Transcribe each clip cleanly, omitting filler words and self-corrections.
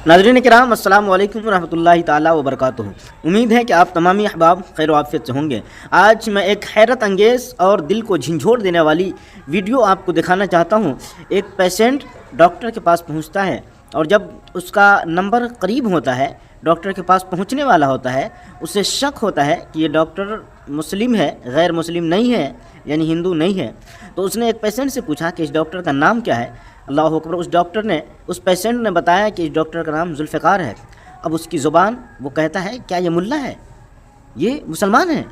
नाज़रीन किराम अस्सलाम वालेकुम रहमतुल्लाहि ताला व बरकातुहू। उम्मीद है कि आप तमामी अहबाब खैर आफियत से होंगे। आज मैं एक हैरत अंगेज़ और दिल को झंझोड़ देने वाली वीडियो आपको दिखाना चाहता हूँ। एक पेशेंट डॉक्टर के पास पहुँचता है और जब उसका नंबर करीब होता है, डॉक्टर के पास पहुँचने वाला होता है, उसे शक होता है कि ये डॉक्टर मुस्लिम है, गैर मुस्लिम नहीं है, यानी हिंदू नहीं है। तो उसने एक पेशेंट से पूछा कि इस डॉक्टर का नाम क्या है। अल्लाह अकबर, उस पेशेंट ने बताया कि इस डॉक्टर का नाम जुल्फ़िकार है। अब उसकी ज़ुबान वो कहता है, क्या ये मुल्ला है, ये मुसलमान है?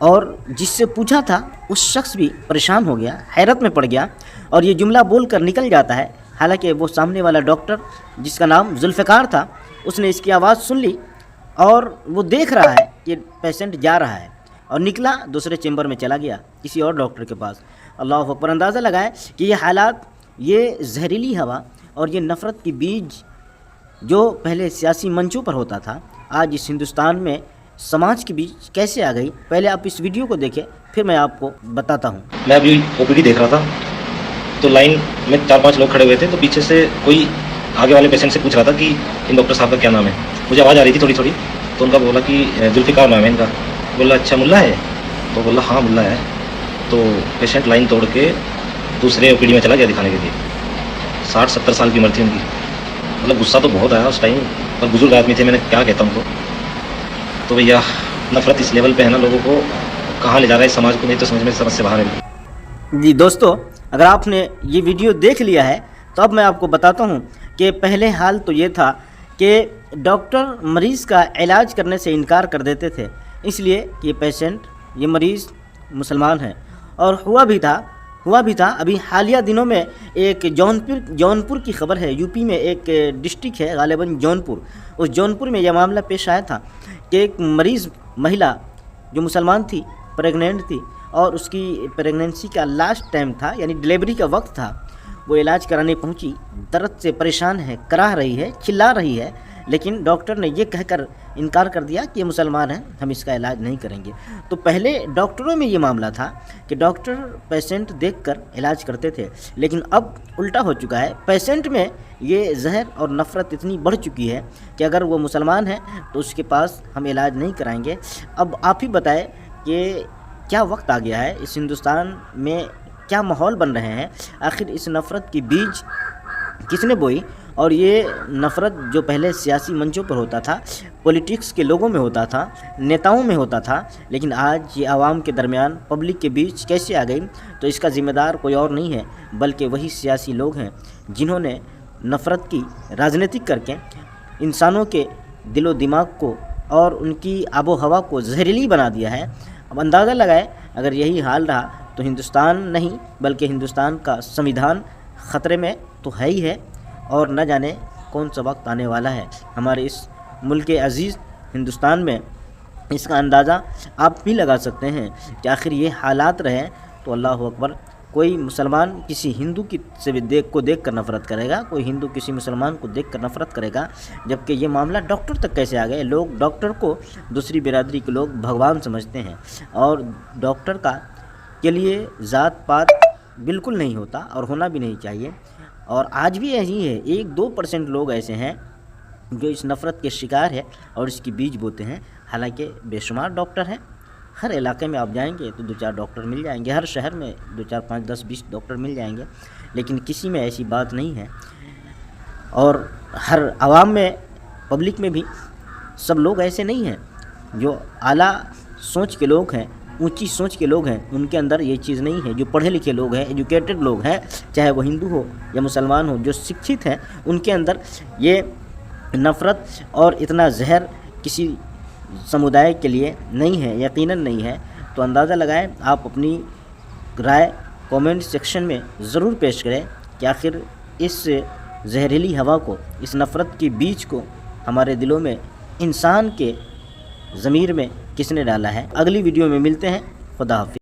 और जिससे पूछा था उस शख्स भी परेशान हो गया, हैरत में पड़ गया और ये जुमला बोल कर निकल जाता है। हालांकि वो सामने वाला डॉक्टर जिसका नाम जुल्फ़िकार था, उसने इसकी आवाज़ सुन ली और वो देख रहा है कि पेशेंट जा रहा है और निकला, दूसरे चेंबर में चला गया किसी और डॉक्टर के पास। अल्लाह अकबर, अंदाज़ा लगाएं कि ये हालात, ये जहरीली हवा और ये नफ़रत की बीज जो पहले सियासी मंचों पर होता था, आज इस हिंदुस्तान में समाज के बीच कैसे आ गई। पहले आप इस वीडियो को देखें, फिर मैं आपको बताता हूँ। मैं अभी ओपीडी देख रहा था तो लाइन में 4-5 लोग खड़े हुए थे, तो पीछे से कोई आगे वाले पेशेंट से पूछ रहा था कि इन डॉक्टर साहब का क्या नाम है। मुझे आवाज़ आ रही थी थोड़ी थोड़ी, तो उनका बोला कि जुल्फ़िकार नाम है इनका। बोला अच्छा मुल्ला है? तो बोला हाँ मुल्ला है। तो पेशेंट लाइन तोड़ के दूसरे ओपीडी में चला गया दिखाने के लिए। 60-70 साल की उम्र थी उनकी। मतलब गुस्सा तो बहुत आया उस टाइम, पर बुजुर्ग आदमी थे, मैंने क्या कहता उनको। तो भैया नफ़रत इस लेवल पे है ना, लोगों को कहाँ ले जा रहा है समाज को, नहीं तो समझ से बाहर है। जी दोस्तों, अगर आपने ये वीडियो देख लिया है तो अब मैं आपको बताता हूँ कि पहले हाल तो ये था कि डॉक्टर मरीज़ का इलाज करने से इनकार कर देते थे, इसलिए कि ये मरीज़ मुसलमान है। और हुआ भी था अभी हालिया दिनों में एक जौनपुर की खबर है। यूपी में एक डिस्ट्रिक्ट है गालिबन जौनपुर, उस जौनपुर में यह मामला पेश आया था कि एक मरीज़ महिला जो मुसलमान थी, प्रेग्नेंट थी और उसकी प्रेगनेंसी का लास्ट टाइम था, यानी डिलीवरी का वक्त था। वो इलाज कराने पहुंची, दर्द से परेशान है, कराह रही है, चिल्ला रही है, लेकिन डॉक्टर ने ये कहकर इनकार कर दिया कि ये मुसलमान है, हम इसका इलाज नहीं करेंगे। तो पहले डॉक्टरों में ये मामला था कि डॉक्टर पेशेंट देखकर इलाज करते थे, लेकिन अब उल्टा हो चुका है। पेशेंट में ये जहर और नफ़रत इतनी बढ़ चुकी है कि अगर वो मुसलमान है तो उसके पास हम इलाज नहीं कराएंगे। अब आप ही बताएं कि क्या वक्त आ गया है, इस हिंदुस्तान में क्या माहौल बन रहे हैं। आखिर इस नफ़रत की बीज किसने बोई? और ये नफ़रत जो पहले सियासी मंचों पर होता था, पॉलिटिक्स के लोगों में होता था, नेताओं में होता था, लेकिन आज ये आवाम के दरमियान, पब्लिक के बीच कैसे आ गई? तो इसका ज़िम्मेदार कोई और नहीं है बल्कि वही सियासी लोग हैं जिन्होंने नफ़रत की राजनीतिक करके इंसानों के दिलो दिमाग को और उनकी आबो हवा को जहरीली बना दिया है। अब अंदाज़ा लगाए, अगर यही हाल रहा तो हिंदुस्तान नहीं बल्कि हिंदुस्तान का संविधान ख़तरे में तो है ही है, और न जाने कौन सा वक्त आने वाला है हमारे इस मुल्क अज़ीज़ हिंदुस्तान में। इसका अंदाज़ा आप भी लगा सकते हैं कि आखिर ये हालात रहे तो अल्लाह अकबर, कोई मुसलमान किसी हिंदू की से भी देख कर नफ़रत करेगा, कोई हिंदू किसी मुसलमान को देख कर नफ़रत करेगा, जबकि ये मामला डॉक्टर तक कैसे आ गए। लोग डॉक्टर को, दूसरी बिरादरी के लोग भगवान समझते हैं और डॉक्टर के लिए ज़ात पात बिल्कुल नहीं होता और होना भी नहीं चाहिए। और आज भी यही है, 1-2% लोग ऐसे हैं जो इस नफ़रत के शिकार है और इसकी बीज बोते हैं। हालांकि बेशुमार डॉक्टर हैं, हर इलाके में आप जाएंगे तो 2-4 डॉक्टर मिल जाएंगे, हर शहर में 2-4, 5, 10, 20 डॉक्टर मिल जाएंगे, लेकिन किसी में ऐसी बात नहीं है। और हर आवाम में, पब्लिक में भी सब लोग ऐसे नहीं हैं। जो आला सोच के लोग हैं, ऊंची सोच के लोग हैं, उनके अंदर ये चीज़ नहीं है। जो पढ़े लिखे लोग हैं, एजुकेटेड लोग हैं, चाहे वो हिंदू हो या मुसलमान हो, जो शिक्षित हैं, उनके अंदर ये नफ़रत और इतना जहर किसी समुदाय के लिए नहीं है, यकीनन नहीं है। तो अंदाज़ा लगाएं, आप अपनी राय कमेंट सेक्शन में ज़रूर पेश करें कि आखिर इस जहरीली हवा को, इस नफ़रत की बीज को हमारे दिलों में, इंसान के ज़मीर में किसने डाला है। अगली वीडियो में मिलते हैं। खुदा हाफ़िज़।